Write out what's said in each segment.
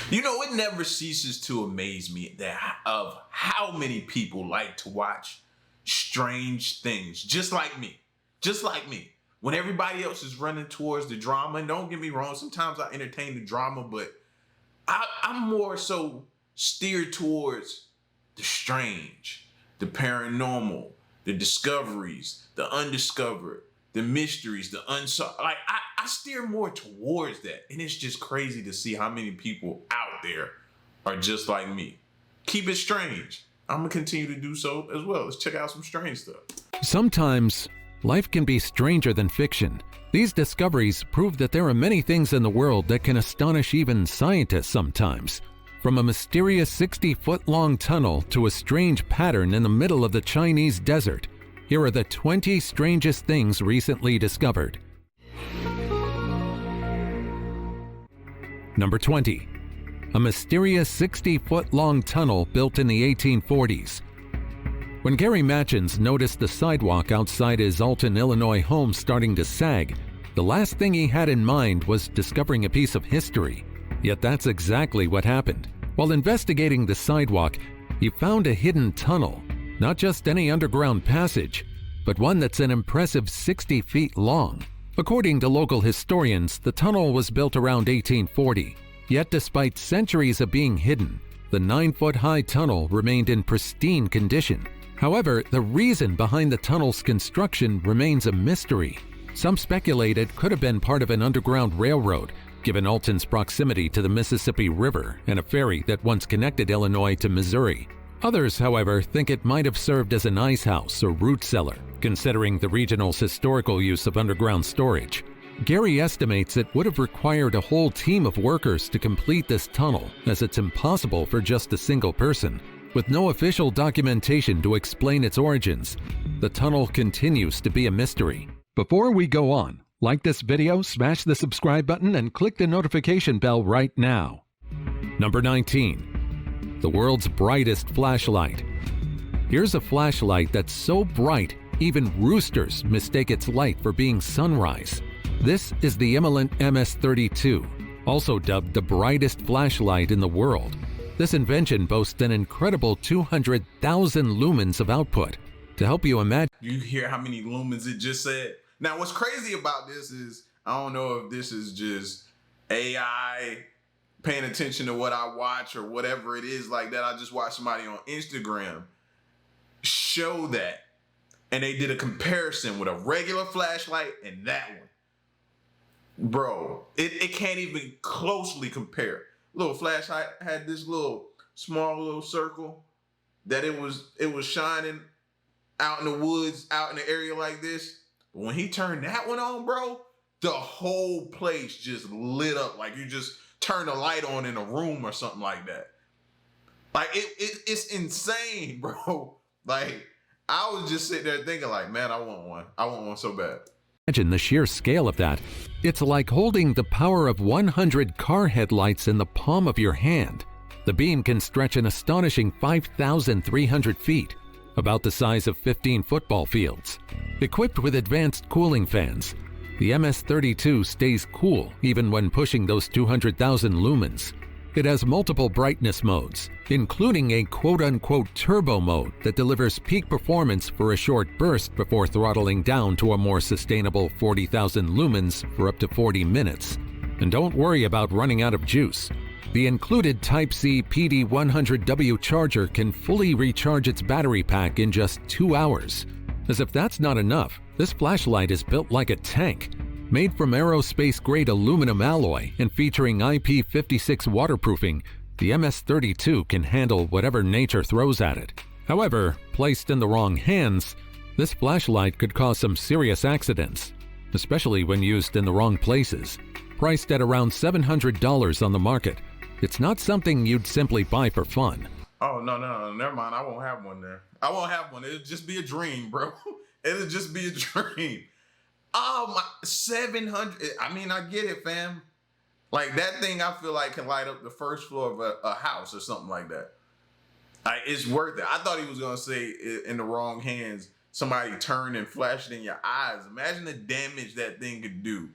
You know, it never ceases to amaze me that of how many people like to watch strange things, just like me. Just like me. When everybody else is running towards the drama, and don't get me wrong, sometimes I entertain the drama, but I'm more so steered towards the strange, the paranormal, the discoveries, the undiscovered, the mysteries, the unsolved. Like I steer more towards that. And it's just crazy to see how many people out there are just like me. Keep it strange. I'm gonna continue to do so as well. Let's check out some strange stuff. Sometimes, life can be stranger than fiction. These discoveries prove that there are many things in the world that can astonish even scientists sometimes. From a mysterious 60-foot-long tunnel to a strange pattern in the middle of the Chinese desert, here are the 20 strangest things recently discovered. Number 20. A mysterious 60-foot-long tunnel built in the 1840s. When Gary Matchins noticed the sidewalk outside his Alton, Illinois home starting to sag, the last thing he had in mind was discovering a piece of history. Yet that's exactly what happened. While investigating the sidewalk, he found a hidden tunnel, not just any underground passage, but one that's an impressive 60 feet long. According to local historians, the tunnel was built around 1840. Yet despite centuries of being hidden, the 9-foot-high tunnel remained in pristine condition. However, the reason behind the tunnel's construction remains a mystery. Some speculate it could have been part of an underground railroad, given Alton's proximity to the Mississippi River and a ferry that once connected Illinois to Missouri. Others, however, think it might have served as an ice house or root cellar, considering the regional's historical use of underground storage. Gary estimates it would have required a whole team of workers to complete this tunnel, as it's impossible for just a single person. With no official documentation to explain its origins, the tunnel continues to be a mystery. Before we go on, like this video, smash the subscribe button, and click the notification bell right now. Number 19. The world's brightest flashlight. Here's a flashlight that's so bright, even roosters mistake its light for being sunrise. This is the Emerald MS-32, also dubbed the brightest flashlight in the world. This invention boasts an incredible 200,000 lumens of output. To help you imagine... You hear how many lumens it just said? Now, what's crazy about this is, I don't know if this is just AI paying attention to what I watch or whatever it is like that. I just watched somebody on Instagram show that, and they did a comparison with a regular flashlight and that one. Bro, it can't even closely compare. Little flashlight had this little small little circle that it was shining out in the woods, out in the area like this. But when he turned that one on, bro, the whole place just lit up like you just turned a light on in a room or something like that. Like it's insane, bro. Like I was just sitting there thinking like, man, I want one. I want one so bad. Imagine the sheer scale of that. It's like holding the power of 100 car headlights in the palm of your hand. The beam can stretch an astonishing 5,300 feet, about the size of 15 football fields. Equipped with advanced cooling fans, the MS-32 stays cool even when pushing those 200,000 lumens. It has multiple brightness modes, including a quote-unquote turbo mode that delivers peak performance for a short burst before throttling down to a more sustainable 40,000 lumens for up to 40 minutes. And don't worry about running out of juice. The included Type-C PD100W charger can fully recharge its battery pack in just 2 hours. As if that's not enough, this flashlight is built like a tank. Made from aerospace-grade aluminum alloy and featuring IP56 waterproofing, the MS-32 can handle whatever nature throws at it. However, placed in the wrong hands, this flashlight could cause some serious accidents, especially when used in the wrong places. Priced at around $700 on the market, it's not something you'd simply buy for fun. Oh, no, never mind. I won't have one there. I won't have one. It'll just be a dream, bro. It'll just be a dream. Oh, my, 700. I mean, I get it, fam. Like, that thing I feel like can light up the first floor of a house or something like that. Like, it's worth it. I thought he was going to say in the wrong hands, somebody turned and flashed in your eyes. Imagine the damage that thing could do.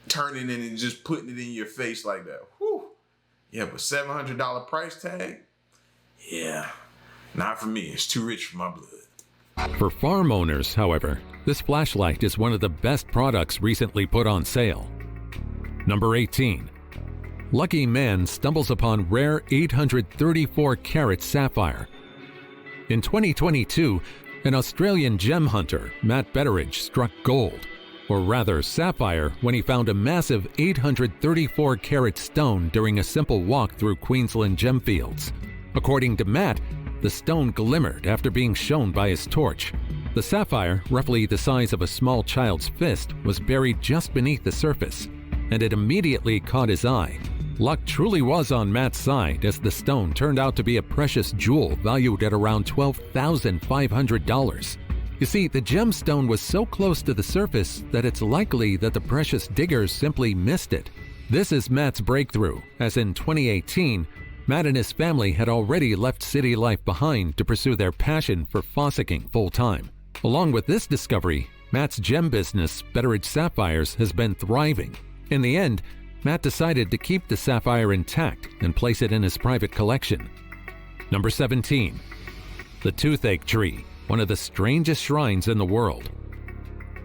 Turning it and just putting it in your face like that. Whew. Yeah, but $700 price tag? Yeah, not for me. It's too rich for my blood. For farm owners, however, this flashlight is one of the best products recently put on sale. Number 18. Lucky man stumbles upon rare 834 karat sapphire. In 2022, an Australian gem hunter, Matt Betteridge, struck gold, or rather sapphire, when he found a massive 834 karat stone during a simple walk through Queensland gemfields. According to Matt, the stone glimmered after being shown by his torch. The sapphire, roughly the size of a small child's fist, was buried just beneath the surface, and it immediately caught his eye. Luck truly was on Matt's side, as the stone turned out to be a precious jewel valued at around $12,500. You see, the gemstone was so close to the surface that it's likely that the precious diggers simply missed it. This is Matt's breakthrough, as in 2018, Matt and his family had already left city life behind to pursue their passion for fossicking full-time. Along with this discovery, Matt's gem business, Betteridge Sapphires, has been thriving. In the end, Matt decided to keep the sapphire intact and place it in his private collection. Number 17. The Toothache Tree, one of the strangest shrines in the world.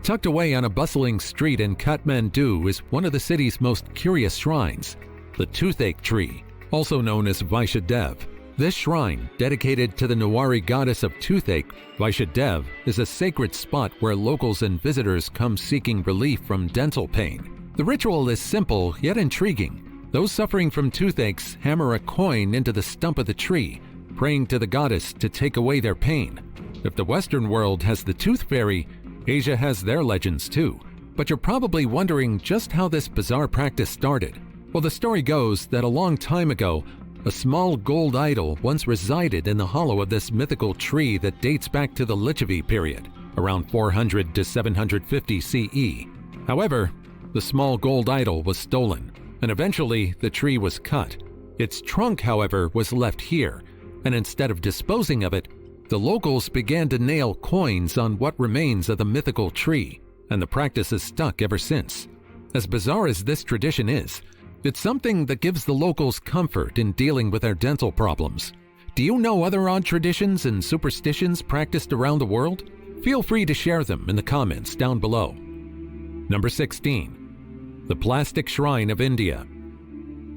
Tucked away on a bustling street in Kathmandu is one of the city's most curious shrines, the Toothache Tree, also known as Vaishadev. This shrine, dedicated to the Newari goddess of toothache, Vaishadev, is a sacred spot where locals and visitors come seeking relief from dental pain. The ritual is simple yet intriguing. Those suffering from toothaches hammer a coin into the stump of the tree, praying to the goddess to take away their pain. If the Western world has the tooth fairy, Asia has their legends too. But you're probably wondering just how this bizarre practice started. Well, the story goes that a long time ago, a small gold idol once resided in the hollow of this mythical tree that dates back to the Lichavi period, around 400 to 750 CE. However, the small gold idol was stolen, and eventually the tree was cut. Its trunk, however, was left here, and instead of disposing of it, the locals began to nail coins on what remains of the mythical tree, and the practice has stuck ever since. As bizarre as this tradition is, it's something that gives the locals comfort in dealing with their dental problems. Do you know other odd traditions and superstitions practiced around the world? Feel free to share them in the comments down below. Number 16. The Plastic Shrine of India.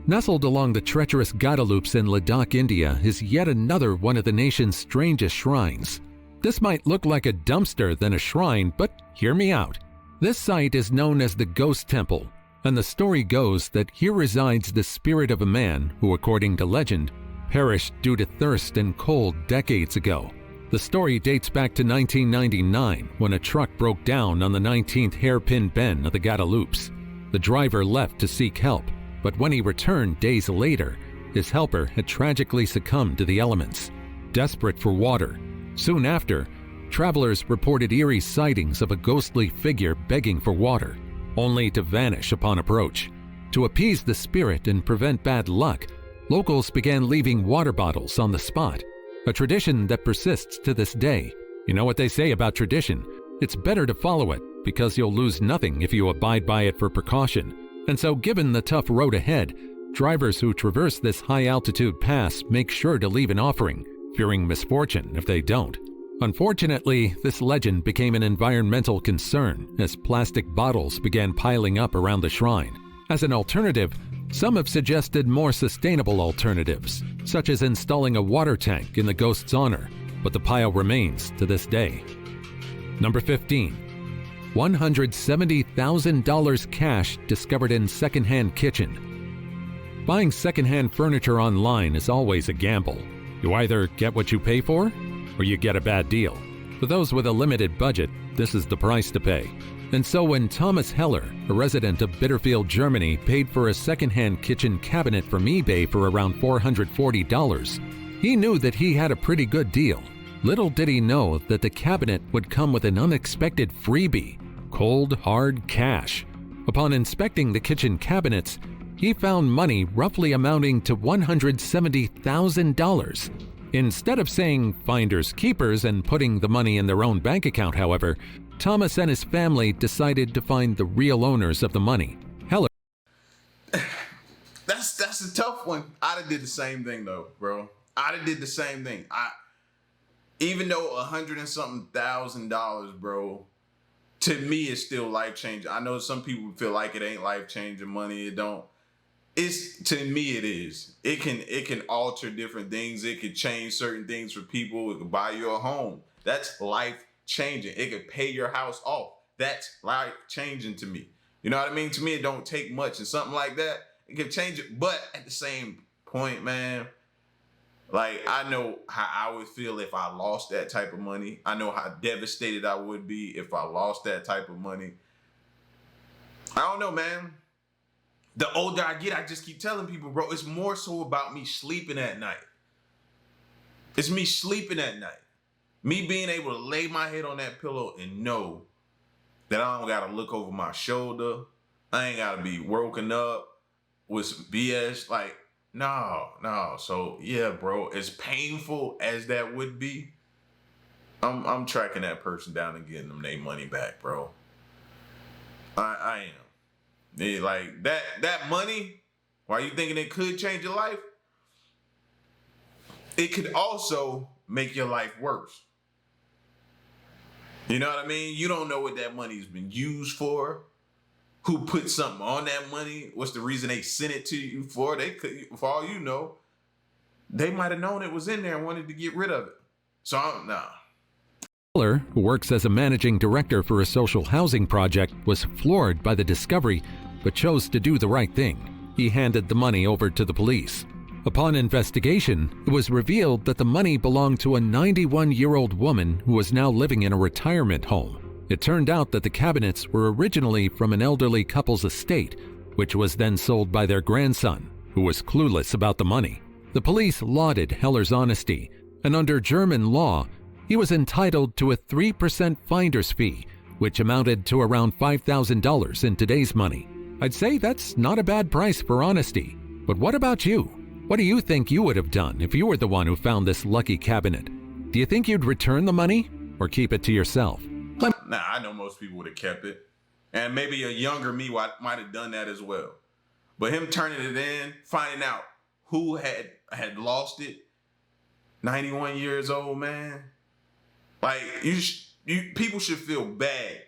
Nestled along the treacherous Guadalupes in Ladakh, India, is yet another one of the nation's strangest shrines. This might look like a dumpster than a shrine, but hear me out. This site is known as the Ghost Temple, and the story goes that here resides the spirit of a man who, according to legend, perished due to thirst and cold decades ago. The story dates back to 1999, when a truck broke down on the 19th hairpin bend of the Guadalupes. The driver left to seek help, but when he returned days later, his helper had tragically succumbed to the elements. Desperate for water, soon after, travelers reported eerie sightings of a ghostly figure begging for water, only to vanish upon approach. To appease the spirit and prevent bad luck, locals began leaving water bottles on the spot, a tradition that persists to this day. You know what they say about tradition? It's better to follow it, because you'll lose nothing if you abide by it for precaution. And so, given the tough road ahead, drivers who traverse this high-altitude pass make sure to leave an offering, fearing misfortune if they don't. Unfortunately, this legend became an environmental concern as plastic bottles began piling up around the shrine. As an alternative, some have suggested more sustainable alternatives, such as installing a water tank in the ghost's honor, but the pile remains to this day. Number 15. $170,000 cash discovered in secondhand kitchen. Buying secondhand furniture online is always a gamble. You either get what you pay for, or you get a bad deal. For those with a limited budget, this is the price to pay. And so when Thomas Heller, a resident of Bitterfield, Germany, paid for a secondhand kitchen cabinet from eBay for around $440, he knew that he had a pretty good deal. Little did he know that the cabinet would come with an unexpected freebie: cold, hard cash. Upon inspecting the kitchen cabinets, he found money roughly amounting to $170,000. Instead of saying finders keepers and putting the money in their own bank account, however, Thomas and his family decided to find the real owners of the money. Heller. That's That's a tough one. I'd have did the same thing though, bro. I'd have did the same thing. Even though $100 and something thousand, bro, to me it's still life changing. I know some people feel like it ain't life changing money. It don't. It's, to me it is. It can alter different things. It could change certain things for people. It could buy you a home. That's life changing. It could pay your house off. That's life changing to me. You know what I mean? To me, it don't take much, and something like that, it can change it. But at the same point, man, like, I know how I would feel if I lost that type of money. I know how devastated I would be if I lost that type of money. I don't know, man. The older I get, I just keep telling people, bro, it's more so about me sleeping at night. It's me sleeping at night. Me being able to lay my head on that pillow and know that I don't gotta look over my shoulder. I ain't gotta be woken up with some BS. Like, no. So yeah, bro, as painful as that would be, I'm tracking that person down and getting them their money back, bro. I am. Like that money, while you thinking it could change your life, it could also make your life worse. You know what I mean? You don't know what that money's been used for, who put something on that money, what's the reason they sent it to you for. They could, for all you know, they might have known it was in there and wanted to get rid of it. So, nah. Heller, who works as a managing director for a social housing project, was floored by the discovery, but chose to do the right thing. He handed the money over to the police. Upon investigation, it was revealed that the money belonged to a 91-year-old woman who was now living in a retirement home. It turned out that the cabinets were originally from an elderly couple's estate, which was then sold by their grandson, who was clueless about the money. The police lauded Heller's honesty, and under German law, he was entitled to a 3% finder's fee, which amounted to around $5,000 in today's money. I'd say that's not a bad price for honesty. But what about you? What do you think you would have done if you were the one who found this lucky cabinet? Do you think you'd return the money or keep it to yourself? Nah, I know most people would have kept it. And maybe a younger me might have done that as well. But him turning it in, finding out who had lost it, 91 years old, man. Like, people should feel bad,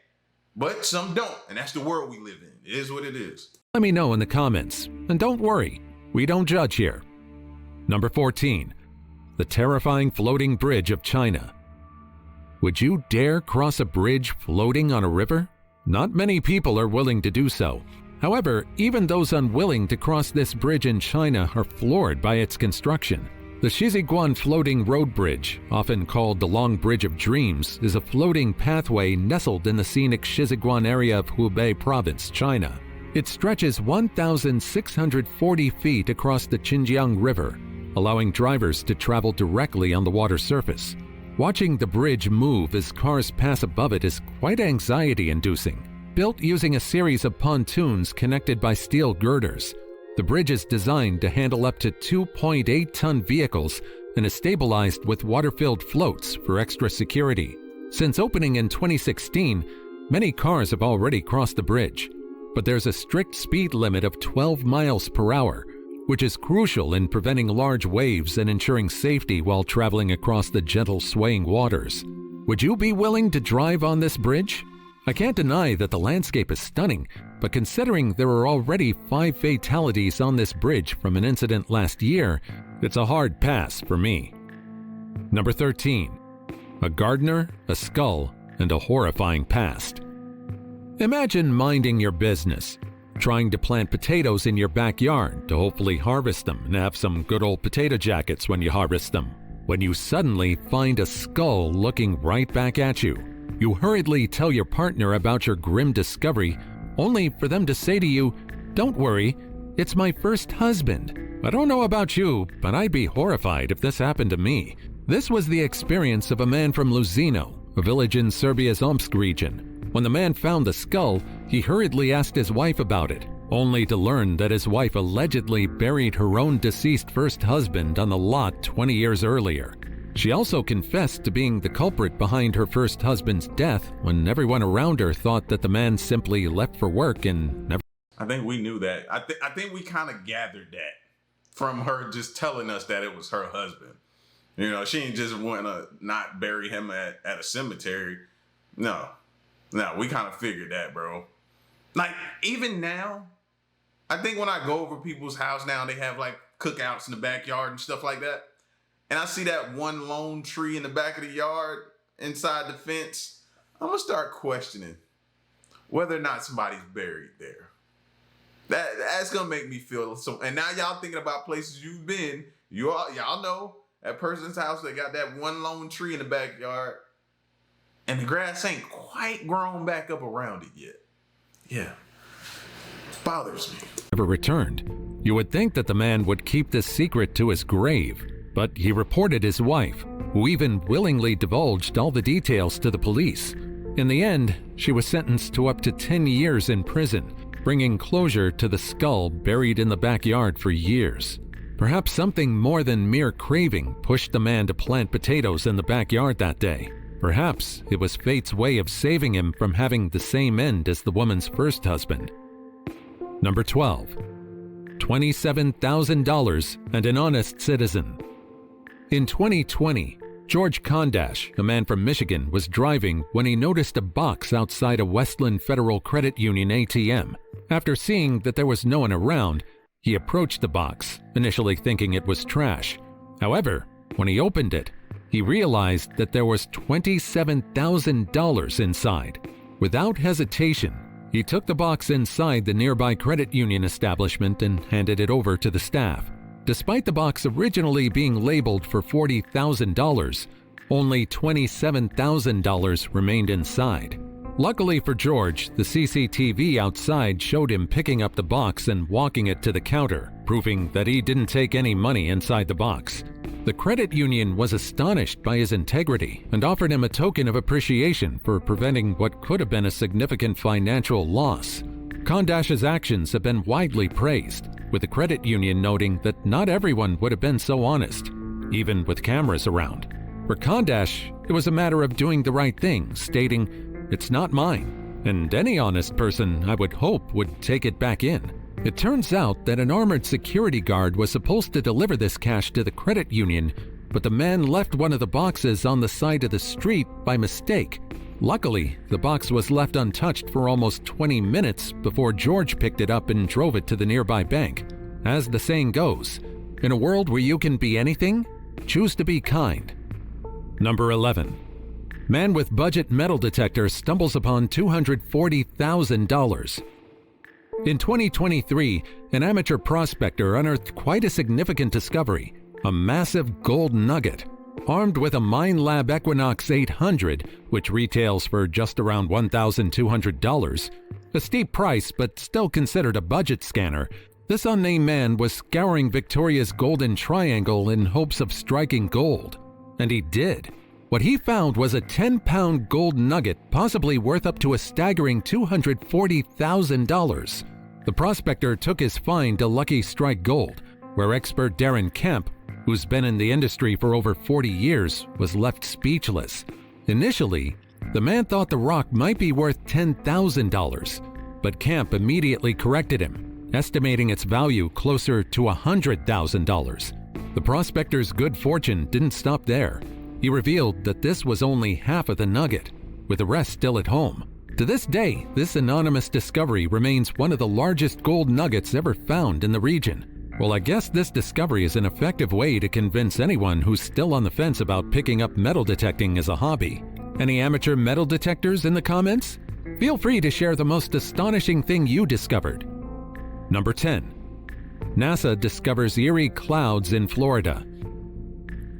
but some don't. And that's the world we live in. It is what it is. Let me know in the comments. And don't worry, we don't judge here. Number 14, the terrifying floating bridge of China. Would you dare cross a bridge floating on a river? Not many people are willing to do so. However, even those unwilling to cross this bridge in China are floored by its construction. The Shiziguan Floating Road Bridge, often called the Long Bridge of Dreams, is a floating pathway nestled in the scenic Shiziguan area of Hubei Province, China. It stretches 1,640 feet across the Xinjiang River, allowing drivers to travel directly on the water surface. Watching the bridge move as cars pass above it is quite anxiety-inducing. Built using a series of pontoons connected by steel girders, the bridge is designed to handle up to 2.8-ton vehicles and is stabilized with water-filled floats for extra security. Since opening in 2016, many cars have already crossed the bridge, but there's a strict speed limit of 12 miles per hour, which is crucial in preventing large waves and ensuring safety while traveling across the gentle swaying waters. Would you be willing to drive on this bridge? I can't deny that the landscape is stunning, but considering there are already 5 fatalities on this bridge from an incident last year, it's a hard pass for me. Number 13. A gardener, a skull, and a horrifying past. Imagine minding your business, trying to plant potatoes in your backyard to hopefully harvest them and have some good old potato jackets when you harvest them, when you suddenly find a skull looking right back at you. You hurriedly tell your partner about your grim discovery, only for them to say to you, "Don't worry, it's my first husband." I don't know about you, but I'd be horrified if this happened to me. This was the experience of a man from Luzino, a village in Serbia's Omsk region. When the man found the skull, he hurriedly asked his wife about it, only to learn that his wife allegedly buried her own deceased first husband on the lot 20 years earlier. She also confessed to being the culprit behind her first husband's death when everyone around her thought that the man simply left for work and never... I think we knew that. I think we kind of gathered that. from her just telling us that it was her husband. You know, she ain't just want to not bury him at a cemetery. No, we kind of figured that, bro. Like, even now, I think when I go over people's house now, they have like cookouts in the backyard and stuff like that. And I see that one lone tree in the back of the yard inside the fence. I'm going to start questioning whether or not somebody's buried there. That's going to make me feel so. And now y'all thinking about places you've been. Y'all know that person's house, they got that one lone tree in the backyard. And the grass ain't quite grown back up around it yet. Yeah. Bothers me. Never returned. You would think that the man would keep this secret to his grave, but he reported his wife, who even willingly divulged all the details to the police. In the end, she was sentenced to up to 10 years in prison, bringing closure to the skull buried in the backyard for years. Perhaps something more than mere craving pushed the man to plant potatoes in the backyard that day. Perhaps it was fate's way of saving him from having the same end as the woman's first husband. Number 12. $27,000 and an honest citizen. In 2020, George Kondash, a man from Michigan, was driving when he noticed a box outside a Westland Federal Credit Union ATM. After seeing that there was no one around, he approached the box, initially thinking it was trash. However, when he opened it, he realized that there was $27,000 inside. Without hesitation, he took the box inside the nearby credit union establishment and handed it over to the staff. Despite the box originally being labeled for $40,000, only $27,000 remained inside. Luckily for George, the CCTV outside showed him picking up the box and walking it to the counter, proving that he didn't take any money inside the box. The credit union was astonished by his integrity and offered him a token of appreciation for preventing what could have been a significant financial loss. Kondash's actions have been widely praised, with the credit union noting that not everyone would have been so honest, even with cameras around. For Kondash, it was a matter of doing the right thing, stating, "It's not mine," and any honest person, I would hope, would take it back in. It turns out that an armored security guard was supposed to deliver this cash to the credit union, but the man left one of the boxes on the side of the street by mistake. Luckily, the box was left untouched for almost 20 minutes before George picked it up and drove it to the nearby bank. As the saying goes, in a world where you can be anything, choose to be kind. Number 11. Man with budget metal detector stumbles upon $240,000. In 2023, an amateur prospector unearthed quite a significant discovery, a massive gold nugget. Armed with a Minelab Equinox 800, which retails for just around $1,200, a steep price but still considered a budget scanner, this unnamed man was scouring Victoria's Golden Triangle in hopes of striking gold. And he did. What he found was a 10-pound gold nugget, possibly worth up to a staggering $240,000. The prospector took his find to Lucky Strike Gold, where expert Darren Kemp, who's been in the industry for over 40 years, was left speechless. Initially, the man thought the rock might be worth $10,000, but Kemp immediately corrected him, estimating its value closer to $100,000. The prospector's good fortune didn't stop there. He revealed that this was only half of the nugget, with the rest still at home. To this day, this anonymous discovery remains one of the largest gold nuggets ever found in the region. Well, I guess this discovery is an effective way to convince anyone who's still on the fence about picking up metal detecting as a hobby. Any amateur metal detectors in the comments? Feel free to share the most astonishing thing you discovered. Number 10. NASA discovers eerie clouds in Florida.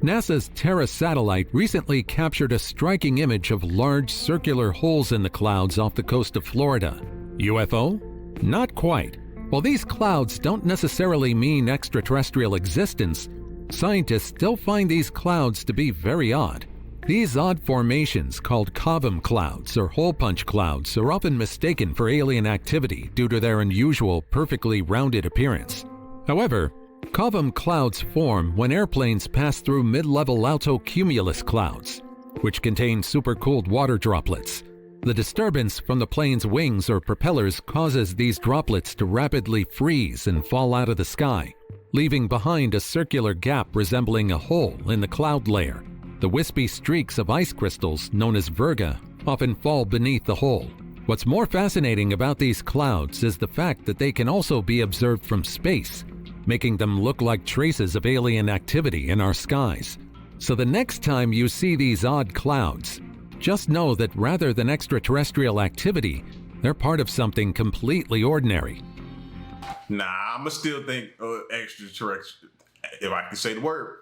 NASA's Terra satellite recently captured a striking image of large circular holes in the clouds off the coast of Florida. UFO? Not quite. While these clouds don't necessarily mean extraterrestrial existence, scientists still find these clouds to be very odd. These odd formations, called covum clouds or hole punch clouds, are often mistaken for alien activity due to their unusual, perfectly rounded appearance. However, covum clouds form when airplanes pass through mid-level altocumulus clouds, which contain supercooled water droplets. The disturbance from the plane's wings or propellers causes these droplets to rapidly freeze and fall out of the sky. leaving behind a circular gap resembling a hole in the cloud layer. The wispy streaks of ice crystals, known as virga, often fall beneath the hole. What's more fascinating about these clouds is the fact that they can also be observed from space, making them look like traces of alien activity in our skies. So the next time you see these odd clouds, just know that rather than extraterrestrial activity, they're part of something completely ordinary. Nah, I'ma still think extraterrestrial, if I can say the word,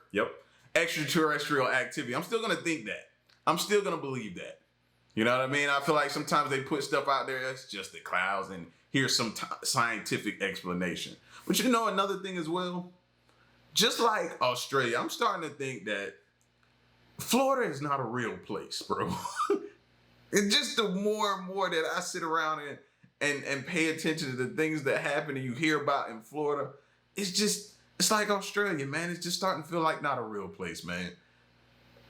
extraterrestrial activity. I'm still gonna think that. I'm still gonna believe that. You know what I mean? I feel like sometimes they put stuff out there that's just the clouds and here's some scientific explanation. But you know another thing as well? Just like Australia, I'm starting to think that Florida is not a real place, bro. And just the more and more that I sit around and pay attention to the things that happen and you hear about in Florida, it's like Australia, man. It's just starting to feel like not a real place, man.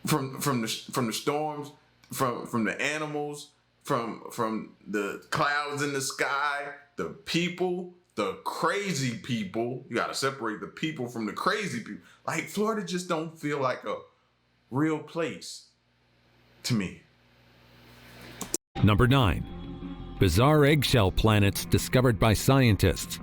From the storms, from the animals, from the clouds in the sky, the people, the crazy people. You gotta separate the people from the crazy people. Like Florida just don't feel like a real place to me. Number 9. Bizarre eggshell planets discovered by scientists.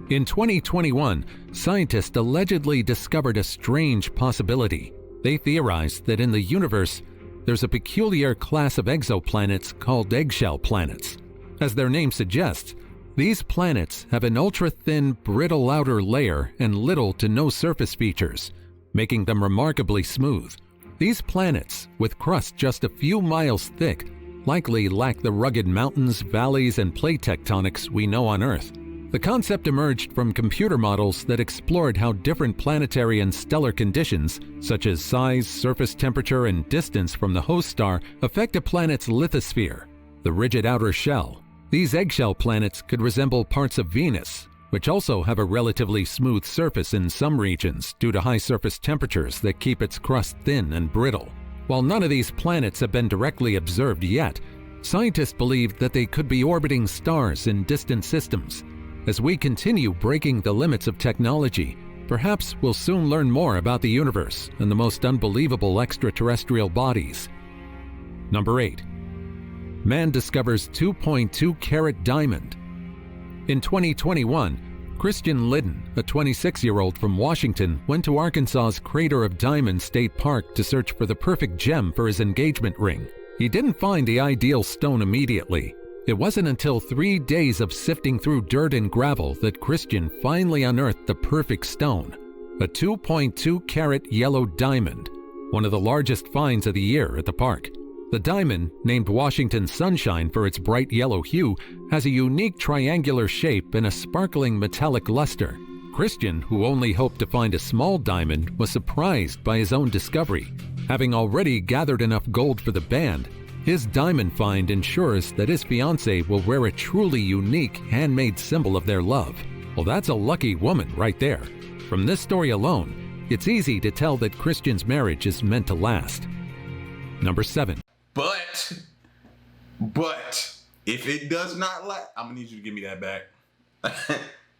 In 2021, scientists allegedly discovered a strange possibility. They theorized that in the universe, there's a peculiar class of exoplanets called eggshell planets. As their name suggests, these planets have an ultra-thin, brittle outer layer and little to no surface features, making them remarkably smooth. These planets, with crust just a few miles thick, likely lack the rugged mountains, valleys, and plate tectonics we know on Earth. The concept emerged from computer models that explored how different planetary and stellar conditions, such as size, surface temperature, and distance from the host star, affect a planet's lithosphere, the rigid outer shell. These eggshell planets could resemble parts of Venus, which also have a relatively smooth surface in some regions due to high surface temperatures that keep its crust thin and brittle. While none of these planets have been directly observed yet, scientists believe that they could be orbiting stars in distant systems. As we continue breaking the limits of technology, perhaps we'll soon learn more about the universe and the most unbelievable extraterrestrial bodies. Number 8. Man discovers 2.2 carat diamond. In 2021, Christian Liddon, a 26-year-old from Washington, went to Arkansas's Crater of Diamond State Park to search for the perfect gem for his engagement ring. He didn't find the ideal stone immediately. It wasn't until 3 days of sifting through dirt and gravel that Christian finally unearthed the perfect stone, a 2.2 carat yellow diamond, one of the largest finds of the year at the park. The diamond, named Washington Sunshine for its bright yellow hue, has a unique triangular shape and a sparkling metallic luster. Christian, who only hoped to find a small diamond, was surprised by his own discovery. Having already gathered enough gold for the band, his diamond find ensures that his fiancée will wear a truly unique handmade symbol of their love. Well, that's a lucky woman right there. From this story alone, it's easy to tell that Christian's marriage is meant to last. Number 7. But if it does not last, I'm gonna need you to give me that back.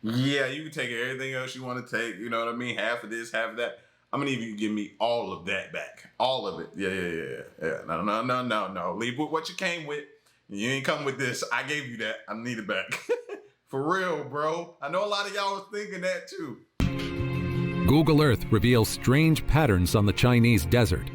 Yeah, you can take everything else you want to take. You know what I mean? Half of this, half of that. I'm gonna need you to give me all of that back. All of it. Yeah. No. Leave with what you came with. You ain't come with this. I gave you that. I need it back. For real, bro. I know a lot of y'all was thinking that too. Google Earth reveals strange patterns on the Chinese desert.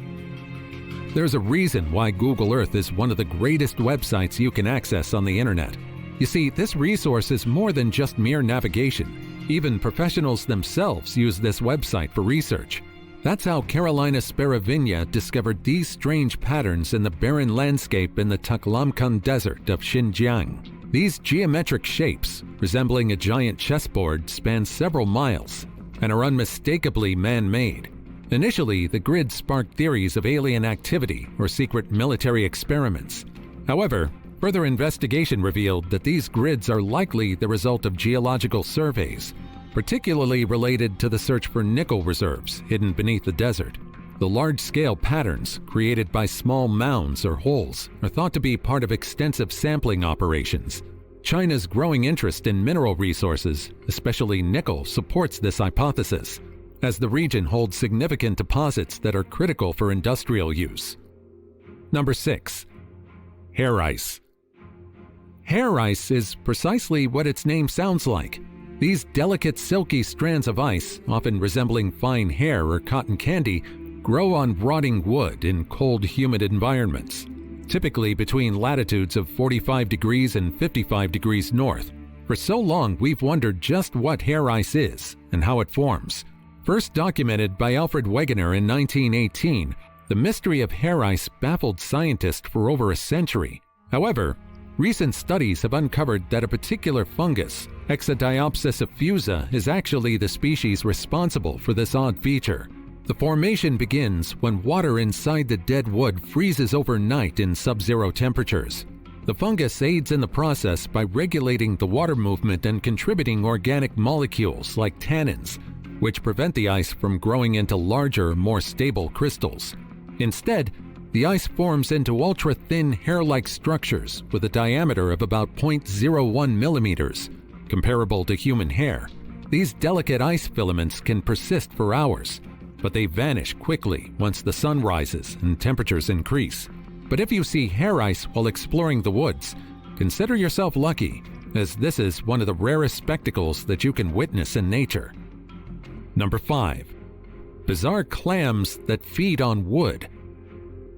There's a reason why Google Earth is one of the greatest websites you can access on the internet. You see, this resource is more than just mere navigation. Even professionals themselves use this website for research. That's how Carolina Sparavinia discovered these strange patterns in the barren landscape in the Taklamakan Desert of Xinjiang. These geometric shapes, resembling a giant chessboard, span several miles and are unmistakably man-made. Initially, the grid sparked theories of alien activity or secret military experiments. However, further investigation revealed that these grids are likely the result of geological surveys, particularly related to the search for nickel reserves hidden beneath the desert. The large-scale patterns, created by small mounds or holes, are thought to be part of extensive sampling operations. China's growing interest in mineral resources, especially nickel, supports this hypothesis, as the region holds significant deposits that are critical for industrial use. Number 6. Hair ice. Hair ice is precisely what its name sounds like. These delicate silky strands of ice, often resembling fine hair or cotton candy, grow on rotting wood in cold, humid environments, typically between latitudes of 45 degrees and 55 degrees north. For so long, we've wondered just what hair ice is and how it forms. First documented by Alfred Wegener in 1918, the mystery of hair ice baffled scientists for over a century. However, recent studies have uncovered that a particular fungus, Hexadiopsis effusa, is actually the species responsible for this odd feature. The formation begins when water inside the dead wood freezes overnight in sub-zero temperatures. The fungus aids in the process by regulating the water movement and contributing organic molecules like tannins, which prevent the ice from growing into larger, more stable crystals. Instead, the ice forms into ultra-thin hair-like structures with a diameter of about 0.01 millimeters, comparable to human hair. These delicate ice filaments can persist for hours, but they vanish quickly once the sun rises and temperatures increase. But if you see hair ice while exploring the woods, consider yourself lucky, as this is one of the rarest spectacles that you can witness in nature. Number 5. Bizarre clams that feed on wood.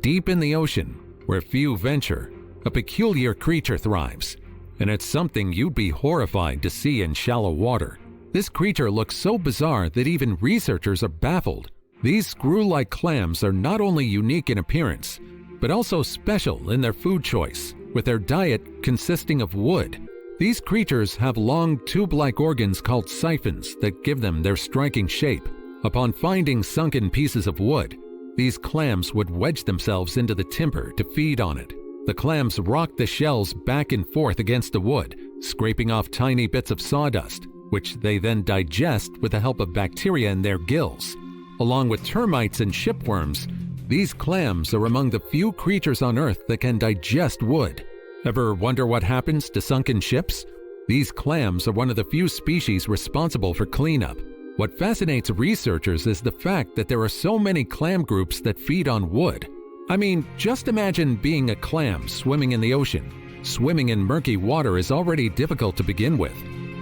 Deep in the ocean, where few venture, a peculiar creature thrives, and it's something you'd be horrified to see in shallow water. This creature looks so bizarre that even researchers are baffled. These screw-like clams are not only unique in appearance, but also special in their food choice, with their diet consisting of wood. These creatures have long tube-like organs called siphons that give them their striking shape. Upon finding sunken pieces of wood, these clams would wedge themselves into the timber to feed on it. The clams rock the shells back and forth against the wood, scraping off tiny bits of sawdust, which they then digest with the help of bacteria in their gills. Along with termites and shipworms, these clams are among the few creatures on Earth that can digest wood. Ever wonder what happens to sunken ships? These clams are one of the few species responsible for cleanup. What fascinates researchers is the fact that there are so many clam groups that feed on wood. I mean, just imagine being a clam swimming in the ocean. Swimming in murky water is already difficult to begin with.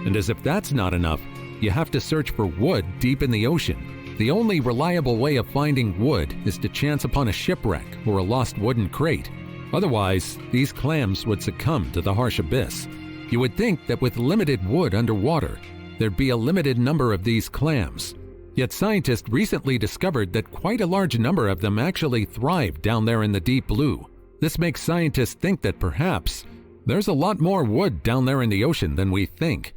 And as if that's not enough, you have to search for wood deep in the ocean. The only reliable way of finding wood is to chance upon a shipwreck or a lost wooden crate. Otherwise, these clams would succumb to the harsh abyss. You would think that with limited wood underwater, there'd be a limited number of these clams. Yet scientists recently discovered that quite a large number of them actually thrive down there in the deep blue. This makes scientists think that perhaps there's a lot more wood down there in the ocean than we think.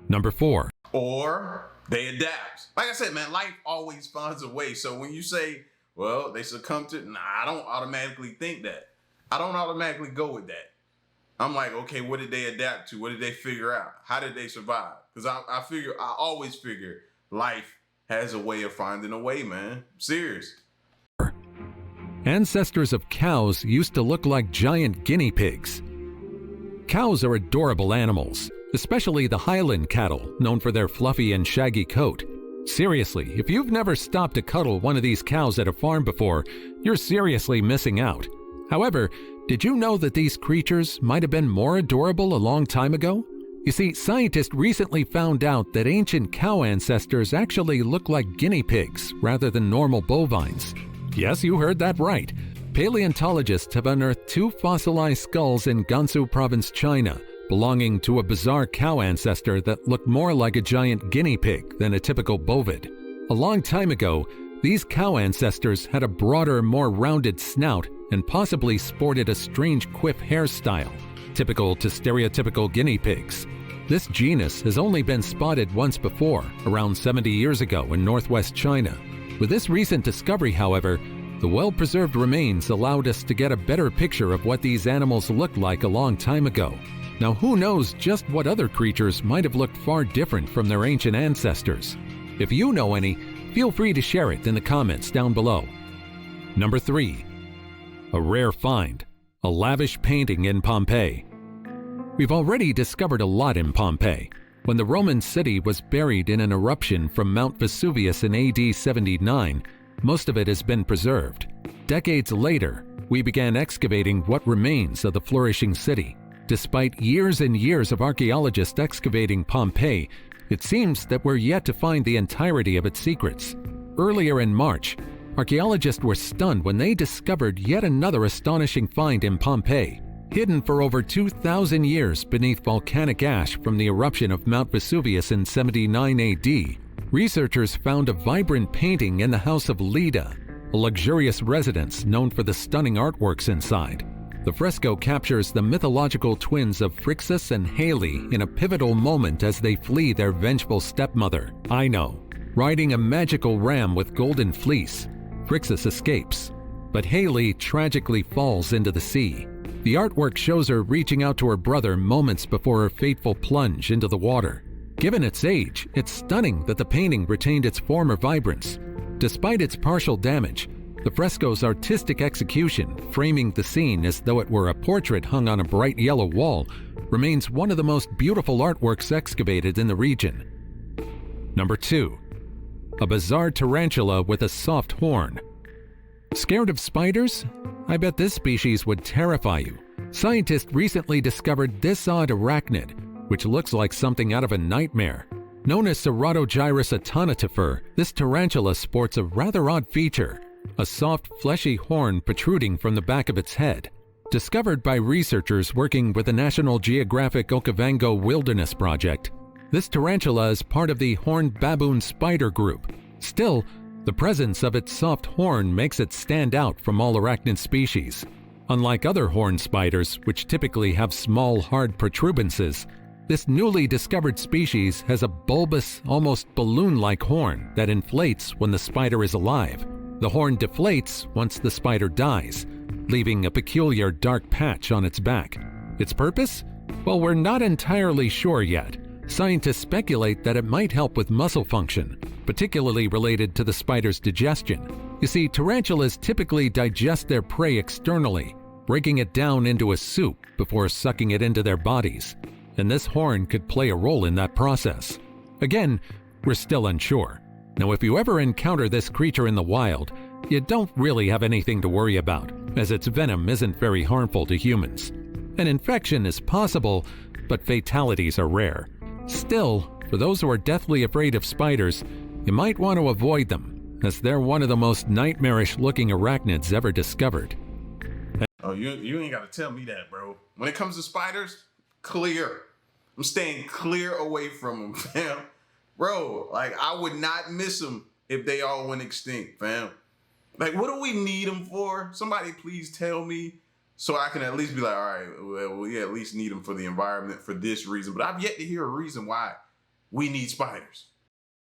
Number 4. Or they adapt. Like I said, man, life always finds a way. So when you say, well, they succumb to, I don't automatically think that. I don't automatically go with that. I'm like, okay, what did they adapt to? What did they figure out? How did they survive? Because I always figure life has a way of finding a way, man. Serious. Ancestors of cows used to look like giant guinea pigs. Cows are adorable animals, especially the Highland cattle, known for their fluffy and shaggy coat. Seriously, if you've never stopped to cuddle one of these cows at a farm before, you're seriously missing out. However, did you know that these creatures might have been more adorable a long time ago? You see, scientists recently found out that ancient cow ancestors actually look like guinea pigs rather than normal bovines. Yes, you heard that right. Paleontologists have unearthed 2 fossilized skulls in Gansu Province, China, belonging to a bizarre cow ancestor that looked more like a giant guinea pig than a typical bovid. A long time ago, these cow ancestors had a broader, more rounded snout and possibly sported a strange quiff hairstyle, typical to stereotypical guinea pigs. This genus has only been spotted once before, around 70 years ago in northwest China. With this recent discovery, however, the well-preserved remains allowed us to get a better picture of what these animals looked like a long time ago. Now, who knows just what other creatures might have looked far different from their ancient ancestors? If you know any, feel free to share it in the comments down below. Number 3. A rare find, a lavish painting in Pompeii. We've already discovered a lot in Pompeii. When the Roman city was buried in an eruption from Mount Vesuvius in AD 79, most of it has been preserved. Decades later, we began excavating what remains of the flourishing city. Despite years and years of archaeologists excavating Pompeii, it seems that we're yet to find the entirety of its secrets. Earlier in March, archaeologists were stunned when they discovered yet another astonishing find in Pompeii. Hidden for over 2,000 years beneath volcanic ash from the eruption of Mount Vesuvius in 79 AD, researchers found a vibrant painting in the house of Leda, a luxurious residence known for the stunning artworks inside. The fresco captures the mythological twins of Phrixus and Hale in a pivotal moment as they flee their vengeful stepmother, Ino. Riding a magical ram with golden fleece, Phrixus escapes, but Hale tragically falls into the sea. The artwork shows her reaching out to her brother moments before her fateful plunge into the water. Given its age, it's stunning that the painting retained its former vibrance. Despite its partial damage, the fresco's artistic execution, framing the scene as though it were a portrait hung on a bright yellow wall, remains one of the most beautiful artworks excavated in the region. Number 2. A bizarre tarantula with a soft horn. Scared of spiders? I bet this species would terrify you. Scientists recently discovered this odd arachnid, which looks like something out of a nightmare. Known as Ceratogyrus atonitifera, this tarantula sports a rather odd feature, a soft, fleshy horn protruding from the back of its head. Discovered by researchers working with the National Geographic Okavango Wilderness Project, this tarantula is part of the horned baboon spider group. Still, the presence of its soft horn makes it stand out from all arachnid species. Unlike other horned spiders, which typically have small, hard protuberances, this newly discovered species has a bulbous, almost balloon-like horn that inflates when the spider is alive. The horn deflates once the spider dies, leaving a peculiar dark patch on its back. Its purpose? Well, we're not entirely sure yet. Scientists speculate that it might help with muscle function, particularly related to the spider's digestion. You see, tarantulas typically digest their prey externally, breaking it down into a soup before sucking it into their bodies, and this horn could play a role in that process. Again, we're still unsure. Now, if you ever encounter this creature in the wild, you don't really have anything to worry about, as its venom isn't very harmful to humans. An infection is possible, but fatalities are rare. Still, for those who are deathly afraid of spiders, you might want to avoid them, as they're one of the most nightmarish-looking arachnids ever discovered. Oh, you ain't got to tell me that, bro. When it comes to spiders, clear. I'm staying clear away from them, fam. Bro, like, I would not miss them if they all went extinct, fam. Like, what do we need them for? Somebody please tell me, so I can at least be like, all right, well, we at least need them for the environment for this reason. But I've yet to hear a reason why we need spiders.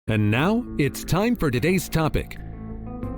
And now, it's time for today's topic.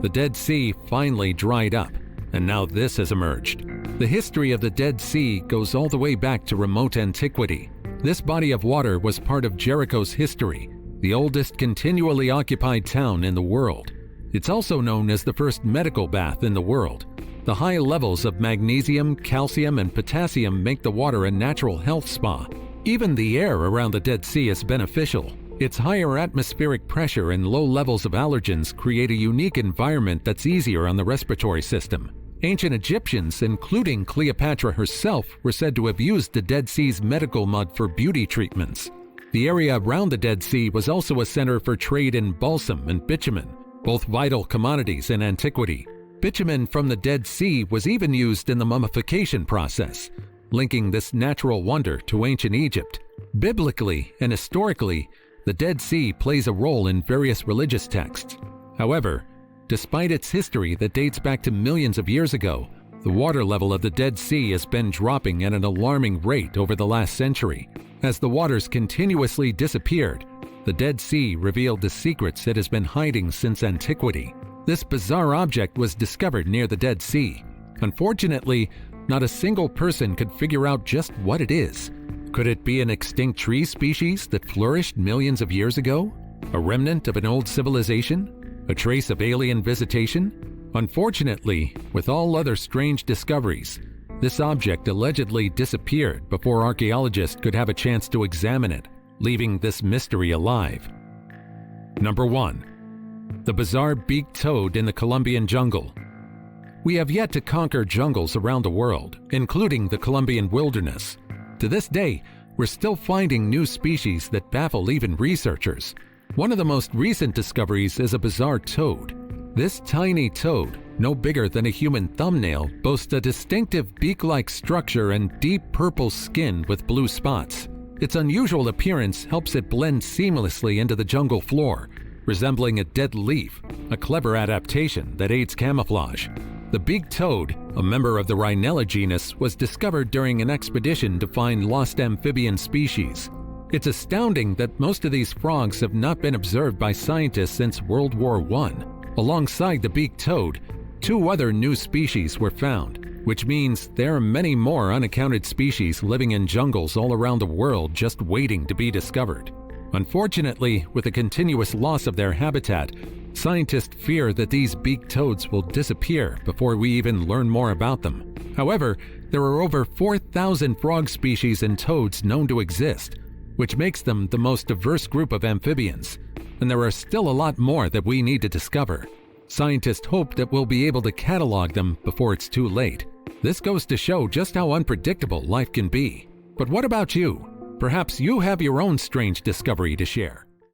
The Dead Sea finally dried up, and now this has emerged. The history of the Dead Sea goes all the way back to remote antiquity. This body of water was part of Jericho's history, the oldest continually occupied town in the world. It's also known as the first medical bath in the world. The high levels of magnesium, calcium, and potassium make the water a natural health spa. Even the air around the Dead Sea is beneficial. Its higher atmospheric pressure and low levels of allergens create a unique environment that's easier on the respiratory system. Ancient Egyptians, including Cleopatra herself, were said to have used the Dead Sea's medical mud for beauty treatments. The area around the Dead Sea was also a center for trade in balsam and bitumen, both vital commodities in antiquity. Bitumen from the Dead Sea was even used in the mummification process, linking this natural wonder to ancient Egypt. Biblically and historically, the Dead Sea plays a role in various religious texts. However, despite its history that dates back to millions of years ago, the water level of the Dead Sea has been dropping at an alarming rate over the last century. As the waters continuously disappeared, the Dead Sea revealed the secrets it has been hiding since antiquity. This bizarre object was discovered near the Dead Sea. Unfortunately, not a single person could figure out just what it is. Could it be an extinct tree species that flourished millions of years ago? A remnant of an old civilization? A trace of alien visitation? Unfortunately, with all other strange discoveries, This object allegedly disappeared before archaeologists could have a chance to examine it, leaving this mystery alive. Number 1. The bizarre beaked toad in the Colombian jungle. We have yet to conquer jungles around the world, including the Colombian wilderness. To this day, we're still finding new species that baffle even researchers. One of the most recent discoveries is a bizarre toad. This tiny toad, no bigger than a human thumbnail, boasts a distinctive beak-like structure and deep purple skin with blue spots. Its unusual appearance helps it blend seamlessly into the jungle floor, resembling a dead leaf, a clever adaptation that aids camouflage. The beaked toad, a member of the Rhinella genus, was discovered during an expedition to find lost amphibian species. It's astounding that most of these frogs have not been observed by scientists since World War I. Alongside the beaked toad, 2 other new species were found, which means there are many more unaccounted species living in jungles all around the world just waiting to be discovered. Unfortunately, with the continuous loss of their habitat, scientists fear that these beaked toads will disappear before we even learn more about them. However, there are over 4,000 frog species and toads known to exist, which makes them the most diverse group of amphibians. And there are still a lot more that we need to discover. Scientists hope that we'll be able to catalog them before it's too late. This goes to show just how unpredictable life can be. But what about you? Perhaps you have your own strange discovery to share.